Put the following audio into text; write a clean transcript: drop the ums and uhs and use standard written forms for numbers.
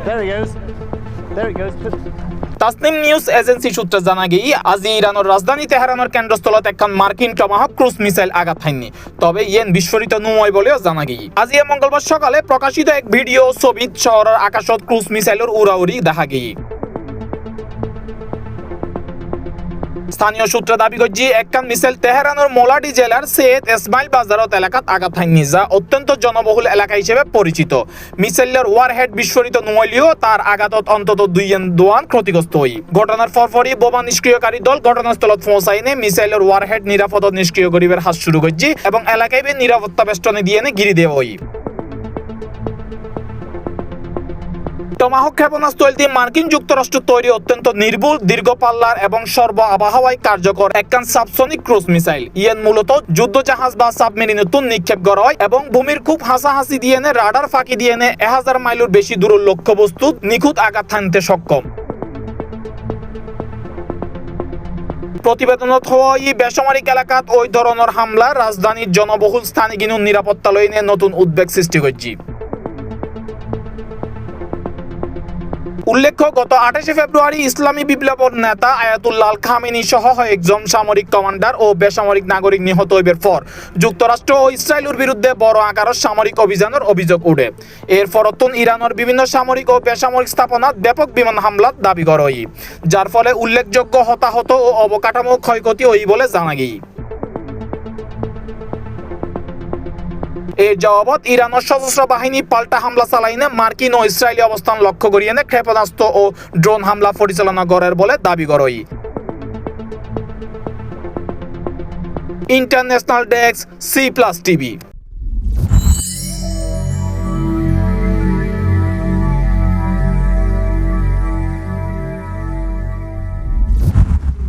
There he goes. There he goes. Tasnim news agency সূত্রে জানা গিয়ে আজি ইরানের রাজধানী তেহরানের কেন্দ্রস্থলত একখান মার্কিন টমাহক ক্রুজ মিসাইল আঘাত হায়নি, তবে ইয়েন বিস্ফোরিত নয় বলেও জানা গিয়ে। আজি মঙ্গলবার সকালে প্রকাশিত এক ভিডিও ছবিত শহরের আকাশত ক্রুজ মিসাইলের উড়াউড়ি দেখা গিয়ে। স্থানীয় সূত্রে দাবি করছে একখান মিসাইল তেহরানের মোলাডি জেলার সৈয়দ ইসমাইল বাজারত এলাকাত আঘাত হায়নি, যা অত্যন্ত জনবহুল এলাকা হিসেবে পরিচিত। মিসাইলের ওয়ারহেড বিস্ফোরিত নইলেও তার আঘাতত অন্তত দুইজন দোয়ান ক্ষতিগ্রস্ত হই। ঘটনার পরপরই বোমা নিষ্ক্রিয়কারী দল ঘটনাস্থলত পৌঁছাইনে মিসাইলের ওয়ারহেড নিরাপদ নিষ্ক্রিয় করিবার হাত শুরু করছে এবং এলাকায় নিরাপত্তা বেষ্টনী দিয়ে ঘিরে দেওয়া হয়। টমাহক ক্ষেপণাস্ত্রটি মার্কিন যুক্তরাষ্ট্র তৈরি অত্যন্ত নির্ভুল, দীর্ঘ পাল্লার এবং সর্ব আবহাওয়ায় কার্যকর একখান সাবসনিক ক্রুজ মিসাইল। ইয়েন মূলত যুদ্ধ জাহাজ বা সাবমেরিনে নিক্ষেপ করা হয় এবং ভূমির খুব হাসাহাসি দিয়ে রাডার ফাঁকি দিয়ে 1000 মাইলের বেশি দূরের লক্ষ্যবস্তু নিখুঁত আঘাত হানতে সক্ষম। প্রতিবেদনত হওয়া এই বেসামরিক এলাকাত ওই ধরনের হামলা রাজধানীর জনবহুল স্থানে নিরাপত্তা লইনে নতুন উদ্বেগ সৃষ্টি করছে। উল্লেখ্য, গত 28 ফেব্রুয়ারি ইসলামী বিপ্লবের নেতা আয়াতুল্লাহ আল খামেনি সহ একজন সামরিক কমান্ডার ও বেসামরিক নাগরিক নিহত হইবার পর যুক্তরাষ্ট্র ও ইসরায়েলের বিরুদ্ধে বড় আকারের সামরিক অভিযানের অভিযোগ উঠে। এর ফরতুন ইরানের বিভিন্ন সামরিক ও বেসামরিক স্থাপনাত ব্যাপক বিমান হামলার দাবি করা হয়, যার ফলে উল্লেখযোগ্য হতাহত ও অবকাঠামো ক্ষয়ক্ষতি হই বলে জানা গিয়ে। এর জবাবত ইরানের সশস্ত্র বাহিনী পাল্টা হামলা চালাইনে মার্কিন ও ইসরায়েলি অবস্থান লক্ষ্য করিয়ে ক্ষেপণাস্ত্র ও ড্রোন হামলা পরিচালনা করার বলে দাবি করে। International desk, C+ TV।